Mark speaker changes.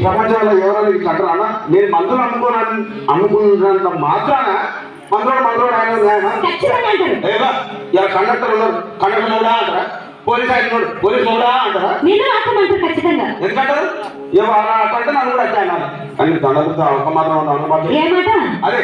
Speaker 1: ప్రపంచంలో ఎవరైనా ఇట్లా అంటారా అన్న? నేను మందులు అమ్ముకున్నంత మాత్రాన మందులోడు ఆయన ఏవా ఇలా కండక్టర్ ఉన్నారు, కండక్టర్ మూడా అంటారా? పోలీస్ ఆయన ఉన్నాడు, పోలీస్ మూడా అంటారా? ఎందుకంటారు? ఏమో అలా అంటే నన్ను కూడా వచ్చాను కానీ దండకు ఒక మాత్రం అదే